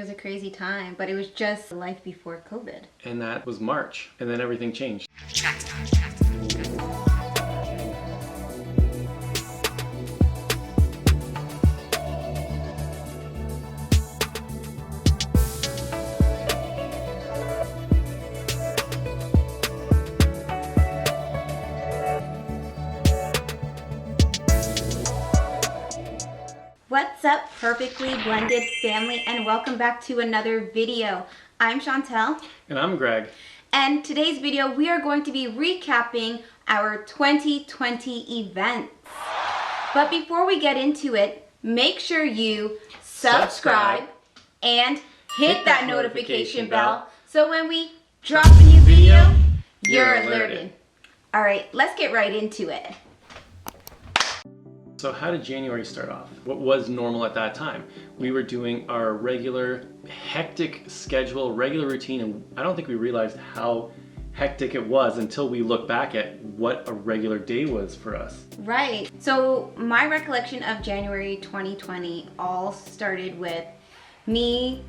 It was a crazy time, but it was just life before COVID. And that was March, and then everything changed. What's up, perfectly blended family, and welcome back to another video. I'm Chantel. And I'm Greg. And today's video, we are going to be recapping our 2020 events. But before we get into it, make sure you subscribe and hit that notification bell so when we drop a new video, you're alerted. All right, let's get right into it. So how did January start off? What was normal at that time? We were doing our regular hectic schedule, regular routine, and I don't think we realized how hectic it was until we look back at what a regular day was for us. Right. So my recollection of January 2020 all started with me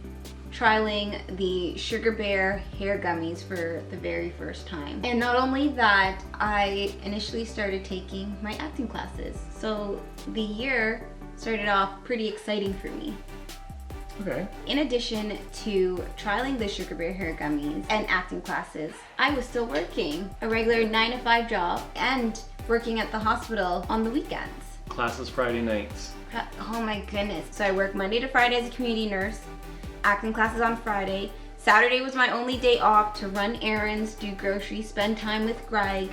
trialing the Sugar Bear hair gummies for the very first time. And not only that, I initially started taking my acting classes. So the year started off pretty exciting for me. Okay. In addition to trialing the Sugar Bear hair gummies and acting classes, I was still working a regular 9-to-5 job and working at the hospital on the weekends. Classes Friday nights. Oh my goodness. So I work Monday to Friday as a community nurse, acting classes on Friday. Saturday was my only day off to run errands, do groceries, spend time with Greg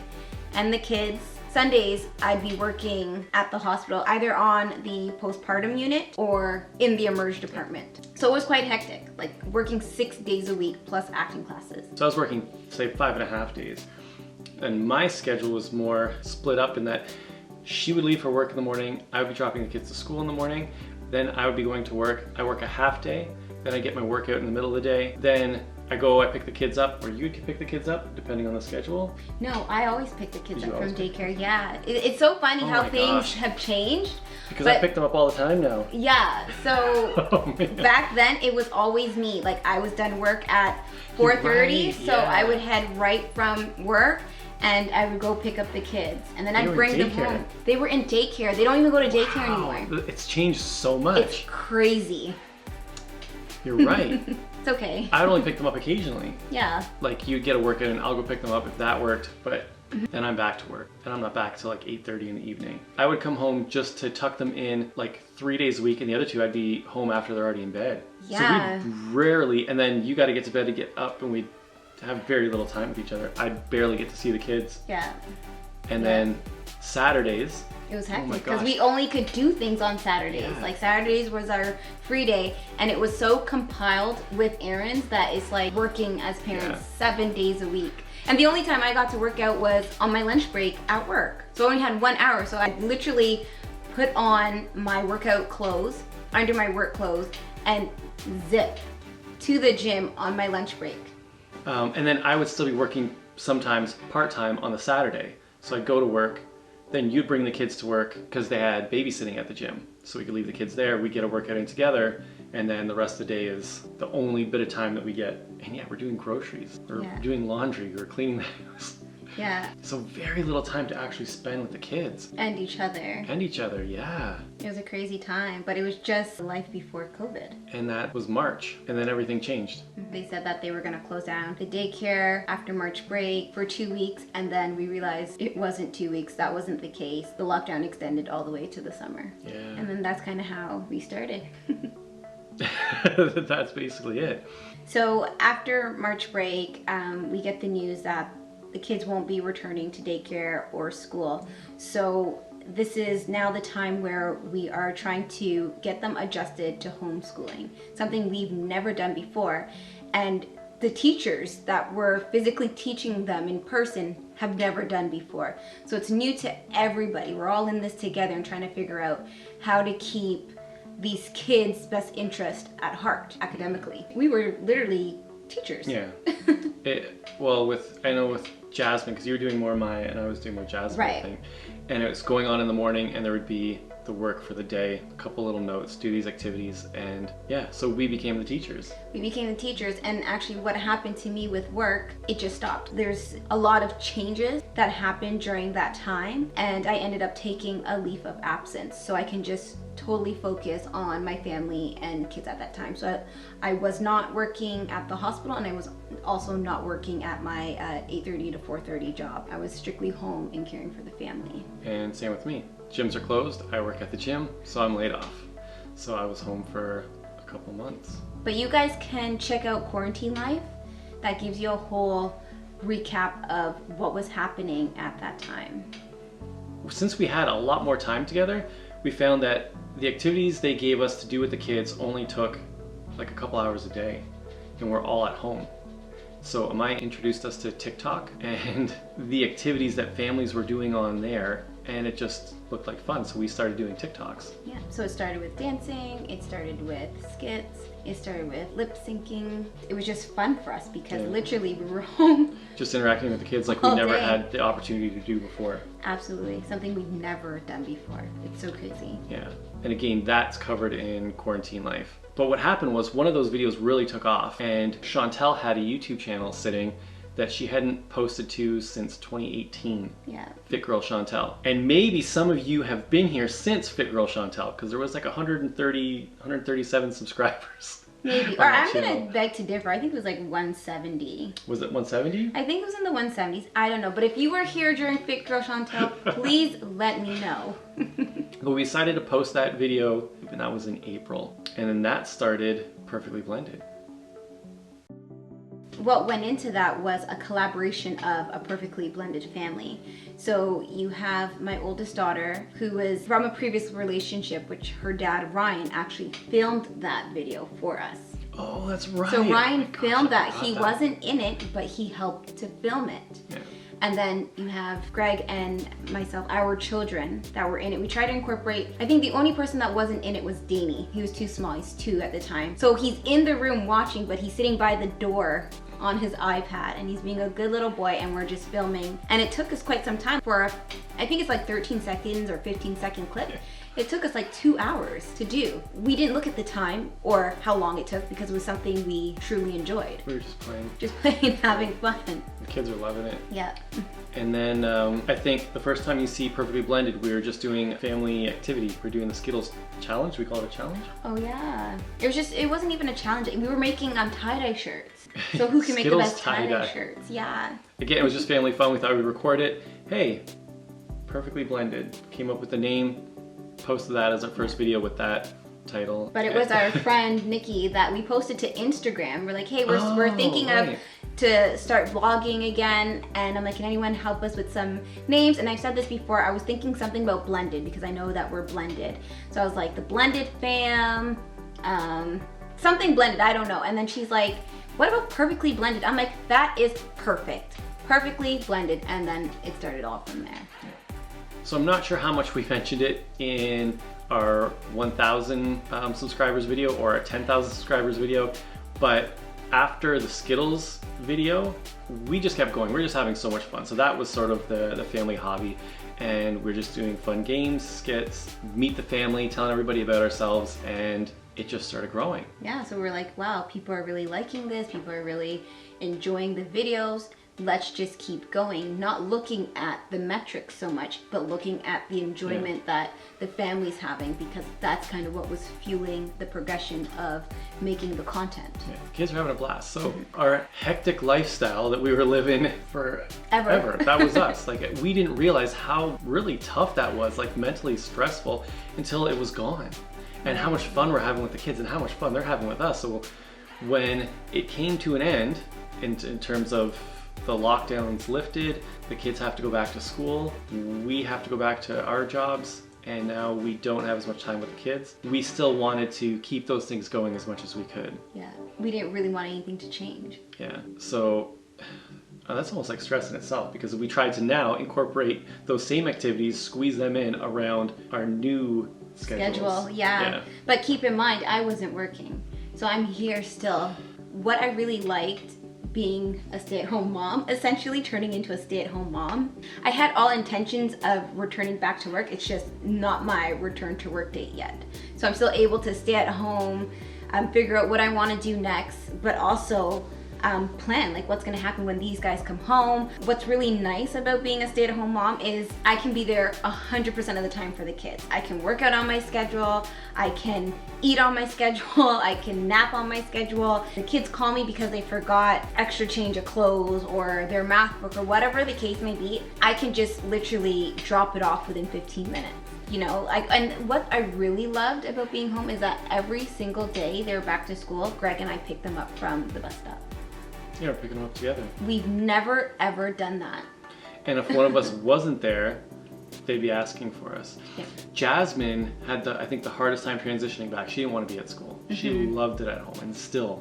and the kids. Sundays, I'd be working at the hospital, either on the postpartum unit or in the emerge department. So it was quite hectic, like working 6 days a week plus acting classes. So I was working, say, 5.5 days. And my schedule was more split up in that she would leave for work in the morning, I would be dropping the kids to school in the morning, then I would be going to work. I work a half day, then I get my workout in the middle of the day, then I pick the kids up, or you could pick the kids up, depending on the schedule. No, I always pick the kids up from daycare, yeah. It's so funny how things have changed. Because I pick them up all the time now. Yeah, so back then it was always me. Like I was done work at 4:30, so I would head right from work and I would go pick up the kids. And then I'd bring them home. They were in daycare. They don't even go to daycare anymore. It's changed so much. It's crazy. You're right. It's okay. I would only pick them up occasionally. Yeah. Like you'd get a workout and I'll go pick them up if that worked, but then I'm back to work. And I'm not back till like 8:30 in the evening. I would come home just to tuck them in like 3 days a week, and the other 2 I'd be home after they're already in bed. Yeah. So we rarely, and then you gotta get to bed to get up, and we'd have very little time with each other. I'd barely get to see the kids. Yeah. And then Saturdays, it was hectic because we only could do things on Saturdays. Yeah. Like Saturdays was our free day, and it was so compiled with errands that it's like working as parents 7 days a week. And the only time I got to work out was on my lunch break at work. So I only had 1 hour, so I literally put on my workout clothes, under my work clothes, and zip to the gym on my lunch break. And then I would still be working sometimes part-time on the Saturday. So I'd go to work, then you'd bring the kids to work because they had babysitting at the gym. So we could leave the kids there, we'd get a workout in together, and then the rest of the day is the only bit of time that we get. And yeah, we're doing groceries, we're doing laundry, we're cleaning the house. Yeah. So very little time to actually spend with the kids. And each other. And each other, yeah. It was a crazy time, but it was just life before COVID. And that was March, and then everything changed. They said that they were gonna close down the daycare after March break for 2 weeks, and then we realized it wasn't 2 weeks, that wasn't the case. The lockdown extended all the way to the summer. Yeah. And then that's kind of how we started. That's basically it. So after March break, we get the news that the kids won't be returning to daycare or school. So this is now the time where we are trying to get them adjusted to homeschooling, something we've never done before. And the teachers that were physically teaching them in person have never done before. So it's new to everybody. We're all in this together and trying to figure out how to keep these kids' best interest at heart academically. We were literally teachers. Yeah. I know with Jasmine, because you were doing more Maya and I was doing more Jasmine, I think. And it was going on in the morning, and there would be the work for the day, a couple little notes, do these activities, and yeah, so we became the teachers. We became the teachers, and actually what happened to me with work, it just stopped. There's a lot of changes that happened during that time, and I ended up taking a leave of absence so I can just totally focus on my family and kids at that time. So I was not working at the hospital, and I was also not working at my 8:30 to 4:30 job. I was strictly home and caring for the family. And same with me. Gyms are closed, I work at the gym, so I'm laid off. So I was home for a couple months. But you guys can check out Quarantine Life. That gives you a whole recap of what was happening at that time. Since we had a lot more time together, we found that the activities they gave us to do with the kids only took like a couple hours a day, and we're all at home. So Amaya introduced us to TikTok and the activities that families were doing on there, and it just looked like fun, so we started doing TikToks. Yeah, so it started with dancing, it started with skits, it started with lip syncing. It was just fun for us because literally we were home. Just interacting with the kids like we never had the opportunity to do before. Absolutely, something we've never done before. It's so crazy. Yeah, and again, that's covered in Quarantine Life. But what happened was one of those videos really took off, and Chantel had a YouTube channel sitting that she hadn't posted to since 2018. Yeah. Fit Girl Chantel. And maybe some of you have been here since Fit Girl Chantel, because there was like 137 subscribers. Maybe. Or I'm going to beg to differ. I think it was like 170. Was it 170? I think it was in the 170s. I don't know. But if you were here during Fit Girl Chantel, please let me know. But we decided to post that video, and that was in April. And then that started Perfectly Blended. What went into that was a collaboration of a perfectly blended family. So you have my oldest daughter, who was from a previous relationship, which her dad, Ryan, actually filmed that video for us. Oh, that's right. So Ryan filmed that. He wasn't in it, but he helped to film it. Yeah. And then you have Greg and myself, our children that were in it. We tried to incorporate, I think the only person that wasn't in it was Danny. He was too small, he's 2 at the time. So he's in the room watching, but he's sitting by the door on his iPad, and he's being a good little boy, and we're just filming. And it took us quite some time for, I think it's like 13 seconds or 15-second clip. It took us like 2 hours to do. We didn't look at the time or how long it took because it was something we truly enjoyed. We were just playing. Just playing, having fun. The kids are loving it. Yeah. And then I think the first time you see Perfectly Blended, we were just doing a family activity. We're doing the Skittles challenge. We call it a challenge. Oh yeah. It wasn't even a challenge. We were making tie-dye shirts. So who can make the best tie-dye shirts? Yeah. Again, it was just family fun. We thought we'd record it. Hey, Perfectly Blended. Came up with the name, posted that as our first video with that title. But it was our friend Nikki that we posted to Instagram. We're like, hey, we're thinking of to start vlogging again, and I'm like, can anyone help us with some names? And I've said this before, I was thinking something about blended because I know that we're blended. So I was like, the blended fam, something blended, I don't know. And then she's like, what about perfectly blended? I'm like, that is perfect. Perfectly blended. And then it started all from there. So I'm not sure how much we mentioned it in our 1,000 subscribers video or our 10,000 subscribers video, but after the Skittles video, we just kept going. We're just having so much fun. So that was sort of the family hobby, and we're just doing fun games, skits, meet the family, telling everybody about ourselves, and it just started growing. Yeah, so we're like, wow, people are really liking this. People are really enjoying the videos. Let's just keep going, not looking at the metrics so much, but looking at the enjoyment that the family's having, because that's kind of what was fueling the progression of making the content. Yeah, kids are having a blast. So our hectic lifestyle that we were living forever, that was us. Like, we didn't realize how really tough that was, like mentally stressful, until it was gone. And how much fun we're having with the kids and how much fun they're having with us. So when it came to an end, in terms of the lockdowns lifted, the kids have to go back to school, we have to go back to our jobs, and now we don't have as much time with the kids. We still wanted to keep those things going as much as we could. Yeah, we didn't really want anything to change. Yeah, so that's almost like stress in itself, because we tried to now incorporate those same activities, squeeze them in around our new schedules. Yeah. But keep in mind, I wasn't working, so I'm here still. What I really liked being a stay-at-home mom, essentially turning into a stay-at-home mom. I had all intentions of returning back to work. It's just not my return to work date yet. So I'm still able to stay at home, figure out what I want to do next, but also plan like what's gonna happen when these guys come home. What's really nice about being a stay-at-home mom is I can be there 100% of the time for the kids. I can work out on my schedule, I can eat on my schedule, I can nap on my schedule. The kids call me because they forgot extra change of clothes or their math book or whatever the case may be. I can just literally drop it off within 15 minutes. You know, and what I really loved about being home is that every single day they were back to school, Greg and I picked them up from the bus stop. Yeah, we're picking them up together. We've never ever done that. And if one of us wasn't there, they'd be asking for us. Yeah. Jasmine had I think the hardest time transitioning back. She didn't want to be at school. She loved it at home, and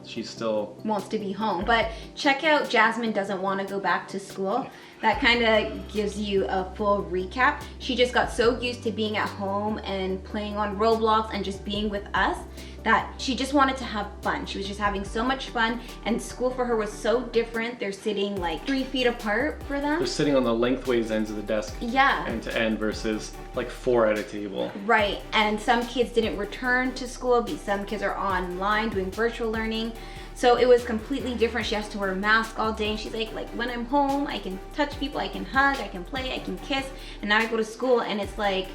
she still wants to be home. But check out Jasmine doesn't want to go back to school. That kind of gives you a full recap. She just got so used to being at home and playing on Roblox and just being with us that she just wanted to have fun. She was just having so much fun, and school for her was so different. They're sitting like 3 feet apart for them. They're sitting on the lengthways ends of the desk, yeah, end to end, versus like 4 at a table. Right, and some kids didn't return to school, some kids are online doing virtual learning. So it was completely different. She has to wear a mask all day, and she's like when I'm home, I can touch people, I can hug, I can play, I can kiss, and now I go to school and it's like,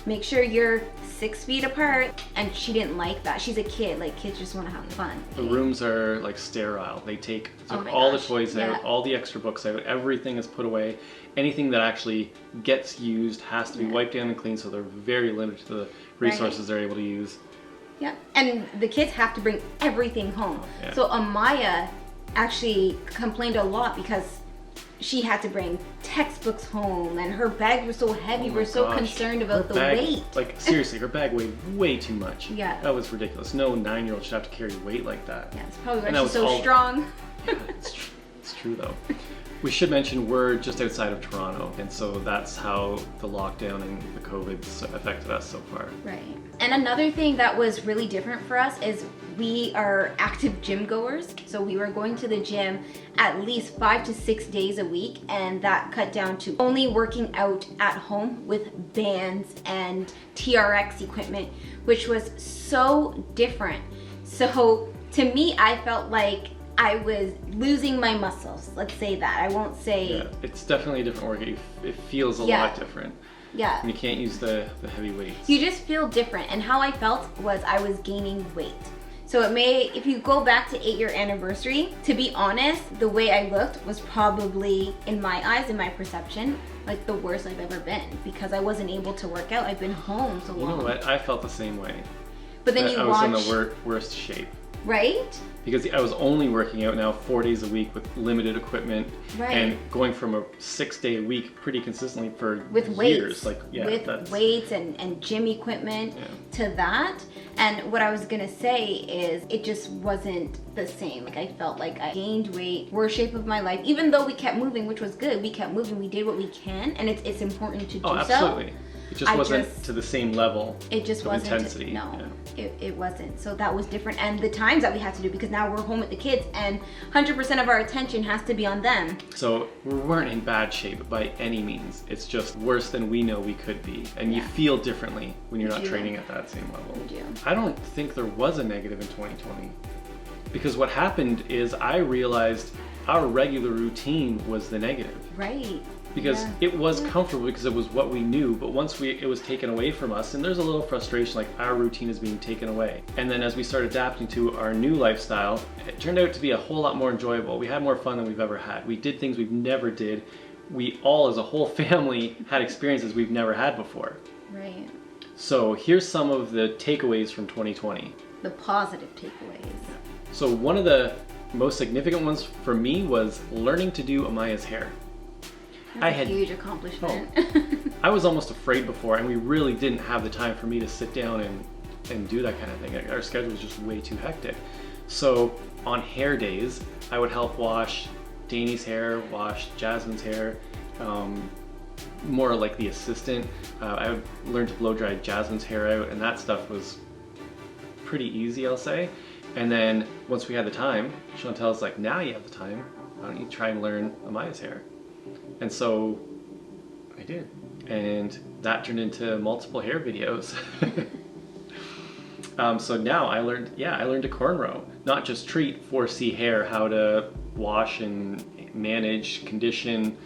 make sure you're 6 feet apart, and she didn't like that. She's a kid, like kids just want to have fun. The rooms are like sterile. They took Oh all gosh, the toys out, all the extra books out, everything is put away. Anything that actually gets used has to be wiped down and cleaned, so they're very limited to the resources they're able to use. Yeah, and the kids have to bring everything home. Yeah. So Amaya actually complained a lot because she had to bring textbooks home, and her bags were so heavy. We're so concerned about the weight. Like seriously, her bag weighed way too much. Yeah. That was ridiculous. No 9-year-old should have to carry weight like that. Yeah, it's probably why she's so strong. Yeah, it's true though. We should mention we're just outside of Toronto, and so that's how the lockdown and the COVID's affected us so far. Right. And another thing that was really different for us is we are active gym goers. So we were going to the gym at least 5 to 6 days a week, and that cut down to only working out at home with bands and TRX equipment, which was so different. So to me, I felt like I was losing my muscles. Let's say that. I won't say... Yeah, it's definitely a different workout. It feels a lot different. Yeah. And you can't use the heavy weights. You just feel different. And how I felt was I was gaining weight. So it may, if you go back to 8-year anniversary, to be honest, the way I looked was probably, in my eyes, in my perception, like the worst I've ever been, because I wasn't able to work out. I've been home so long. You know what? I felt the same way. But then I was in the worst shape. Right? Because I was only working out now 4 days a week with limited equipment, and going from a 6-day a week pretty consistently for with years. Weights. With weights and gym equipment to that. And what I was gonna say is it just wasn't the same. Like I felt like I gained weight, worst shape of my life, even though we kept moving, which was good. We kept moving, we did what we can, and it's important to do absolutely. It just wasn't to the same level. It just wasn't intensity. It wasn't. So that was different, and the times that we had to do, because now we're home with the kids and 100% of our attention has to be on them. So we weren't in bad shape by any means. It's just worse than we know we could be, and you feel differently when you're not training at that same level. You do. I don't think there was a negative in 2020, because what happened is I realized our regular routine was the negative. Right. Because it was comfortable, because it was what we knew, but once it was taken away from us, and there's a little frustration, like our routine is being taken away. And then as we started adapting to our new lifestyle, it turned out to be a whole lot more enjoyable. We had more fun than we've ever had. We did things we've never did. We all as a whole family had experiences we've never had before. Right. So here's some of the takeaways from 2020. The positive takeaways. So one of the most significant ones for me was learning to do Amaya's hair. That's a huge accomplishment. I was almost afraid before, and we really didn't have the time for me to sit down and do that kind of thing. Our schedule was just way too hectic. So on hair days, I would help wash Danny's hair, wash Jasmine's hair, more like the assistant. I would learn to blow dry Jasmine's hair out, and that stuff was pretty easy, I'll say. And then once we had the time, Chantel's like, now you have the time, why don't you try and learn Amaya's hair? And so I did. And that turned into multiple hair videos. So now I learned to cornrow. Not just treat 4C hair, how to wash and manage, condition,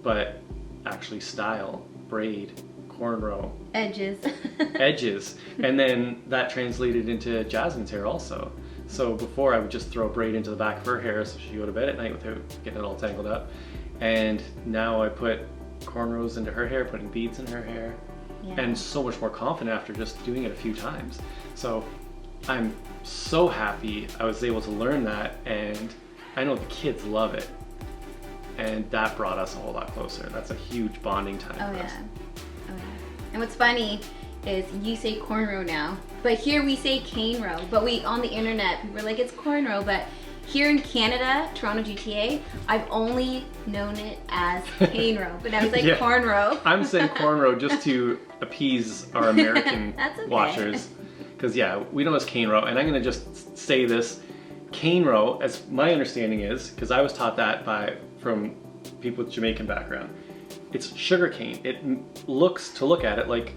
but actually style, braid, cornrow. Edges. Edges. And then that translated into Jasmine's hair also. So before I would just throw a braid into the back of her hair so she'd go to bed at night without getting it all tangled up. And now I put cornrows into her hair, putting beads in her hair. Yeah. And so much more confident after just doing it a few times. So I'm so happy I was able to learn that, and I know the kids love it. And that brought us a whole lot closer. That's a huge bonding time for us. Oh yeah. And what's funny is you say cornrow now, but here we say cane row. But we on the internet, people are like, it's cornrow. But here in Canada, Toronto GTA, I've only known it as cane row. But I was like, Yeah. cornrow. I'm saying cornrow just to appease our American That's okay. watchers. Because yeah, we know it's cane row, and I'm gonna just say this. Cane row, as my understanding is, because I was taught that from people with Jamaican background, it's sugar cane. It looks at it like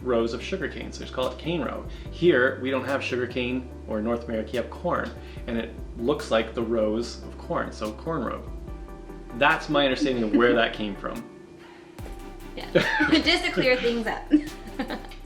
rows of sugar cane, so just call it cane row. Here, we don't have sugar cane, or in North America, you have corn, and it looks like the rows of corn, so corn row. That's my understanding of where that came from. Yeah. Just to clear things up.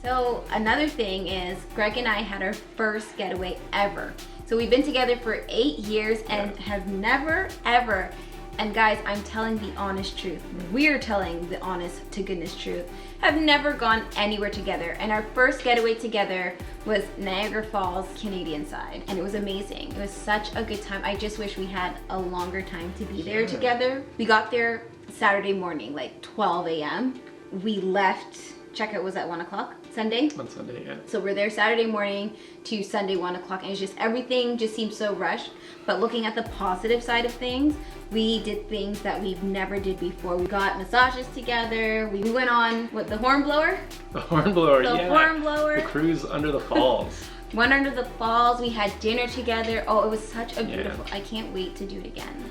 So another thing is, Greg and I had our first getaway ever. So we've been together for 8 years and have never, ever, and guys, I'm telling the honest truth. We're telling the honest to goodness truth. Have never gone anywhere together. And our first getaway together was Niagara Falls, Canadian side. And it was amazing. It was such a good time. I just wish we had a longer time to be there together. We got there Saturday morning, like 12 a.m. We left, checkout was at 1 o'clock. Sunday? On Sunday, yeah. So we're there Saturday morning to Sunday 1 o'clock, and it's just everything just seems so rushed. But looking at the positive side of things, we did things that we've never did before. We got massages together. We went on the hornblower. The hornblower, The yeah. hornblower. The cruise under the falls. Went under the falls. We had dinner together. Oh, it was such a beautiful. I can't wait to do it again.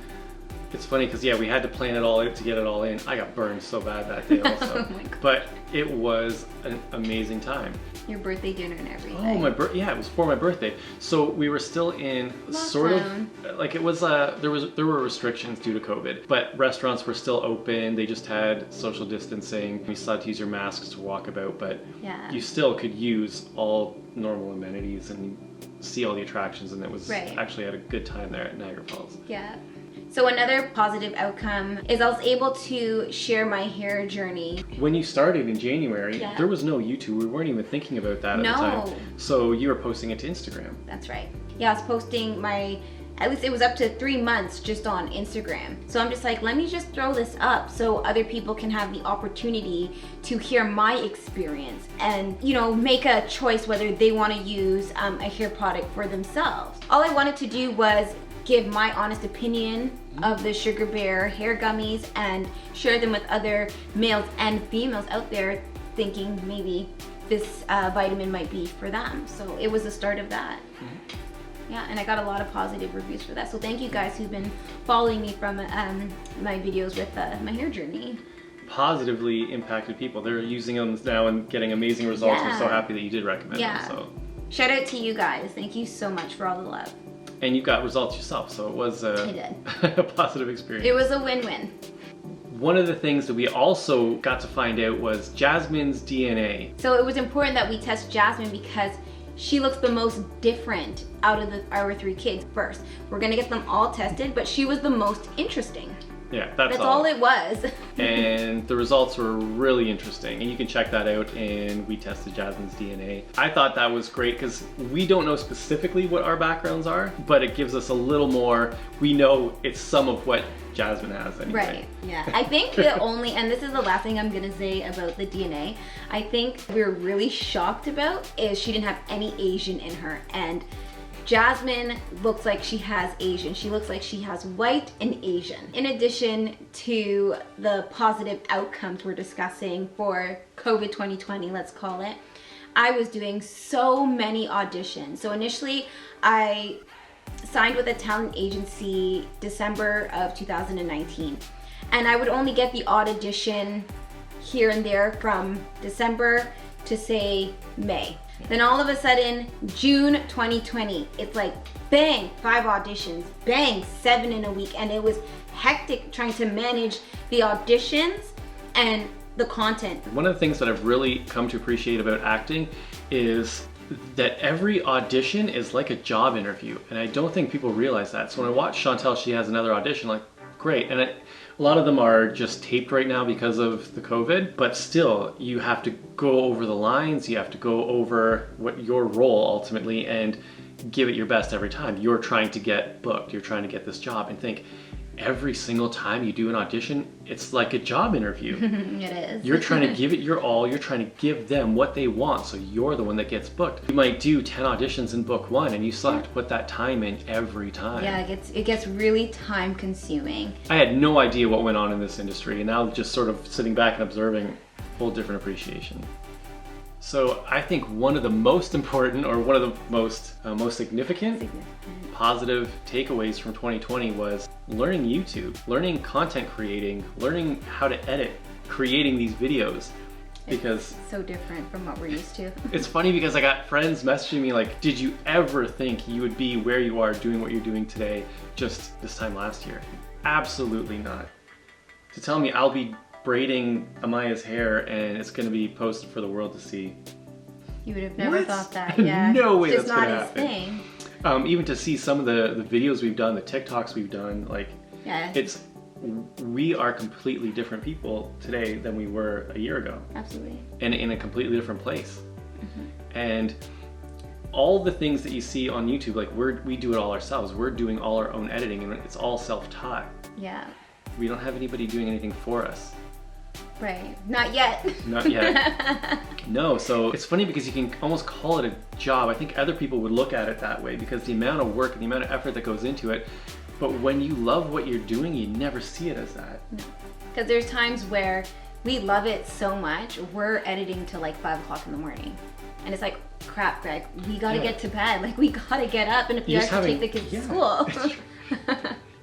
It's funny because yeah, we had to plan it all out to get it all in. I got burned so bad that day also. Oh my God. But it was an amazing time. Your birthday dinner and everything. Oh, yeah, it was for my birthday. So we were still in sort of like it was there were restrictions due to COVID, but restaurants were still open. They just had social distancing. You still had to use your masks to walk about, but you still could use all normal amenities and see all the attractions, and it was actually had a good time there at Niagara Falls. Yeah. So another positive outcome is I was able to share my hair journey. When you started in January, there was no YouTube. We weren't even thinking about that at the time. So you were posting it to Instagram. That's right. Yeah, I was posting at least it was up to 3 months just on Instagram. So I'm just like, let me just throw this up so other people can have the opportunity to hear my experience and, you know, make a choice whether they want to use a hair product for themselves. All I wanted to do was give my honest opinion of the Sugar Bear hair gummies and share them with other males and females out there thinking maybe this vitamin might be for them. So it was the start of that. Yeah, and I got a lot of positive reviews for that. So thank you guys who've been following me from my videos with my hair journey. Positively impacted people. They're using them now and getting amazing results. We're so happy that you did recommend them. So shout out to you guys. Thank you so much for all the love. And you got results yourself, so it was a positive experience. It was a win-win. One of the things that we also got to find out was Jasmine's DNA. So it was important that we test Jasmine because she looks the most different out of our 3 kids first. We're gonna get them all tested, but she was the most interesting. Yeah, that's all it was. And the results were really interesting, and you can check that out in We Tested Jasmine's DNA. I thought that was great because we don't know specifically what our backgrounds are, but it gives us a little more, we know it's some of what Jasmine has anyway. Right, yeah. I think the only, and this is the last thing I'm gonna say about the DNA, I think we're really shocked about is she didn't have any Asian in her, and Jasmine looks like she has Asian. She looks like she has white and Asian. In addition to the positive outcomes we're discussing for COVID 2020, let's call it, I was doing so many auditions. So initially I signed with a talent agency December of 2019. And I would only get the odd audition here and there from December to say May. Then all of a sudden, June 2020, it's like bang, 5 auditions, bang, 7 in a week. And it was hectic trying to manage the auditions and the content. One of the things that I've really come to appreciate about acting is that every audition is like a job interview, and I don't think people realize that. So when I watch Chantel, she has another audition, like, great. And a lot of them are just taped right now because of the COVID, but still, you have to go over the lines, you have to go over what your role ultimately, and give it your best every time. You're trying to get booked, you're trying to get this job, and think, every single time you do an audition, it's like a job interview. It is. You're trying to give it your all, you're trying to give them what they want, so you're the one that gets booked. You might do 10 auditions in book 1, and you still have to put that time in every time. Yeah, it gets really time consuming. I had no idea what went on in this industry, and now just sort of sitting back and observing, a whole different appreciation. So I think one of the most important, or one of the most significant positive takeaways from 2020 was learning YouTube, learning content creating, learning how to edit, creating these videos. Because it's so different from what we're used to. It's funny because I got friends messaging me like, did you ever think you would be where you are doing what you're doing today just this time last year? Absolutely not. To tell me I'll be braiding Amaya's hair and it's going to be posted for the world to see. You would have never thought that, yeah. No way that's going to happen. Just not his thing. Even to see some of the videos we've done, the TikToks we've done, like, yeah. We are completely different people today than we were a year ago. Absolutely. And in a completely different place. Mm-hmm. And all the things that you see on YouTube, like we do it all ourselves. We're doing all our own editing, and it's all self-taught. Yeah. We don't have anybody doing anything for us. Right. Not yet. Not yet. No, so it's funny because you can almost call it a job. I think other people would look at it that way because the amount of work and the amount of effort that goes into it. But when you love what you're doing, you never see it as that. No. Because there's times where we love it so much, we're editing till like 5 o'clock in the morning. And it's like, crap, Greg, we gotta get to bed. Like, we gotta get up, and if you have to take the kids to school.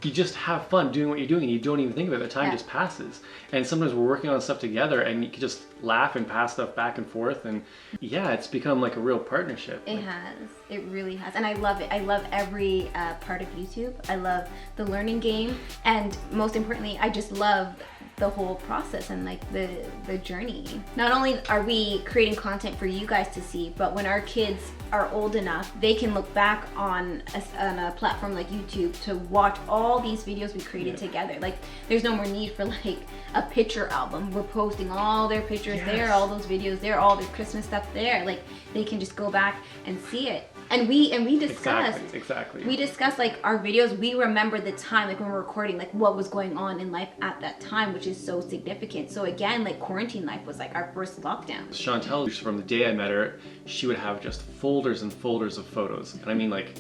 You just have fun doing what you're doing, and you don't even think about it. The time just passes. And sometimes we're working on stuff together, and you can just laugh and pass stuff back and forth. And yeah, it's become like a real partnership. It has. It really has. And I love it. I love every part of YouTube. I love the learning game. And most importantly, I just love the whole process and like the journey. Not only are we creating content for you guys to see, but when our kids are old enough, they can look back on a platform like YouTube to watch all these videos we created together. Like, there's no more need for like a picture album. We're posting all their pictures there, all those videos there, all their Christmas stuff there. Like, they can just go back and see it. And we discussed exactly. We discussed like our videos. We remember the time, like when we're recording, like what was going on in life at that time, which is so significant. So again, like quarantine life was like our first lockdown. Chantel, from the day I met her, she would have just folders and folders of photos, and I mean like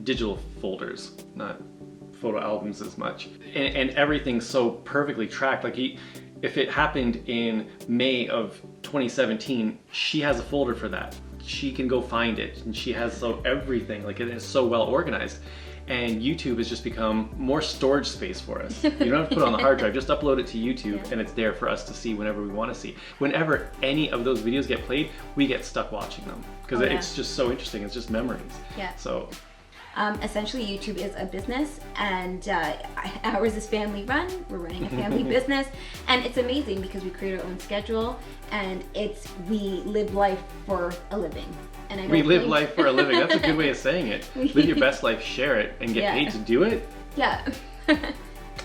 digital folders, not photo albums as much, and everything's so perfectly tracked. Like if it happened in May of 2017, she has a folder for that. She can go find it, and she has everything, like it is so well organized. And YouTube has just become more storage space for us. You don't have to put it on the hard drive, just upload it to YouTube and it's there for us to see whenever we want to see. Whenever any of those videos get played, we get stuck watching them because it's just so interesting. It's just memories. Yeah. So essentially YouTube is a business, and ours is family run. We're running a family business, and it's amazing because we create our own schedule, and we live life for a living. And we live life for a living. That's a good way of saying it. Live your best life, share it, and get paid to do it. Yeah.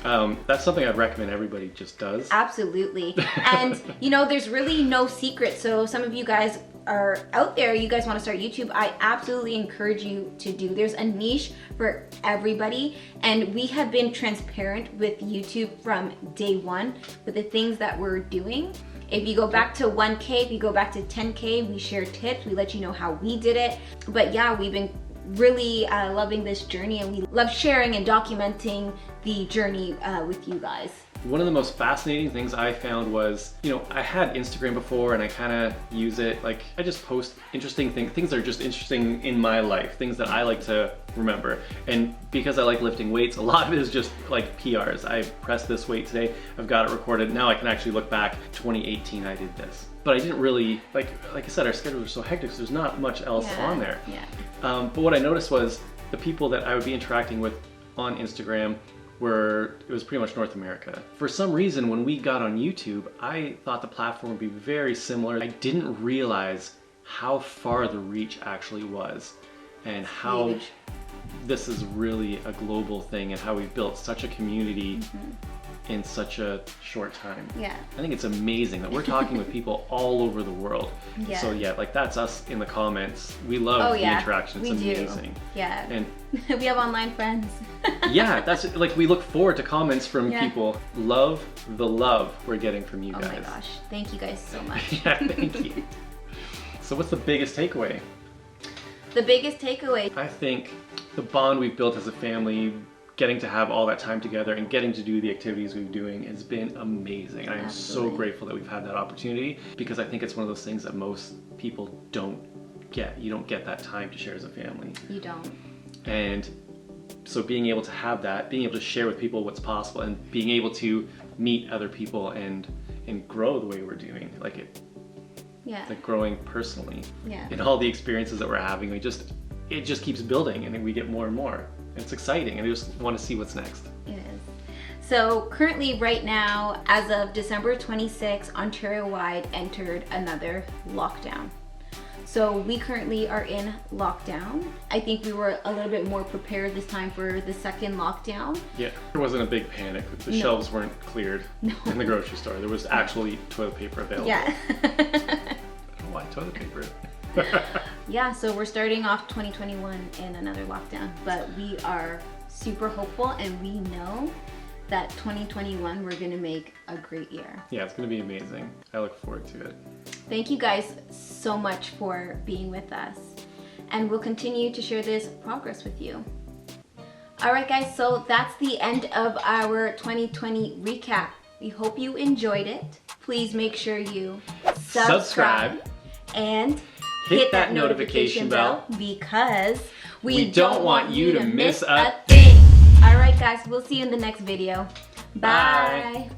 That's something I'd recommend everybody just does. Absolutely. And you know, there's really no secret. So some of you guys are out there, you guys want to start YouTube, I absolutely encourage you to do. There's a niche for everybody, and we have been transparent with YouTube from day one with the things that we're doing. If you go back to 1K, if you go back to 10K, we share tips, we let you know how we did it. But yeah, we've been really loving this journey, and we love sharing and documenting the journey with you guys. One of the most fascinating things I found was, you know, I had Instagram before and I kind of use it, like I just post interesting things that are just interesting in my life, things that I like to remember. And because I like lifting weights, a lot of it is just like PRs. I pressed this weight today, I've got it recorded. Now I can actually look back, 2018 I did this. But I didn't really, like I said, our schedules are so hectic, so there's not much else on there. Yeah. But what I noticed was the people that I would be interacting with on Instagram it was pretty much North America. For some reason, when we got on YouTube, I thought the platform would be very similar. I didn't realize how far the reach actually was and how Huge. this is really a global thing and how we've built such a community in such a short time. Yeah. I think it's amazing that we're talking with people all over the world. Yeah. So yeah, like that's us in the comments. We love the interaction. It's amazing. Yeah. And we have online friends. yeah, that's like we look forward to comments from people. Love the love we're getting from you guys. Oh my gosh. Thank you guys so much. Yeah, thank you. So what's the biggest takeaway? The biggest takeaway. I think the bond we've built as a family, getting to have all that time together and getting to do the activities we've been doing has been amazing. I am so grateful that we've had that opportunity because I think it's one of those things that most people don't get. You don't get that time to share as a family. You don't. And so being able to have that, being able to share with people what's possible and being able to meet other people and grow the way we're doing, like growing personally. Yeah. And all the experiences that we're having, it just keeps building and we get more and more. It's exciting and I just want to see what's next. It is. So currently right now, as of December 26, Ontario-wide entered another lockdown. So we currently are in lockdown. I think we were a little bit more prepared this time for the second lockdown. Yeah, there wasn't a big panic. The shelves weren't cleared in the grocery store. There was actually toilet paper available. Yeah. I don't know why toilet paper. Yeah, so we're starting off 2021 in another lockdown, but we are super hopeful and we know that 2021 we're gonna make a great year. Yeah, it's gonna be amazing. I look forward to it. Thank you guys so much for being with us, and we'll continue to share this progress with you. All right guys, so that's the end of our 2020 recap. We hope you enjoyed it. Please make sure you subscribe and hit that notification bell because we don't want you to miss a thing. All right guys, we'll see you in the next video. Bye.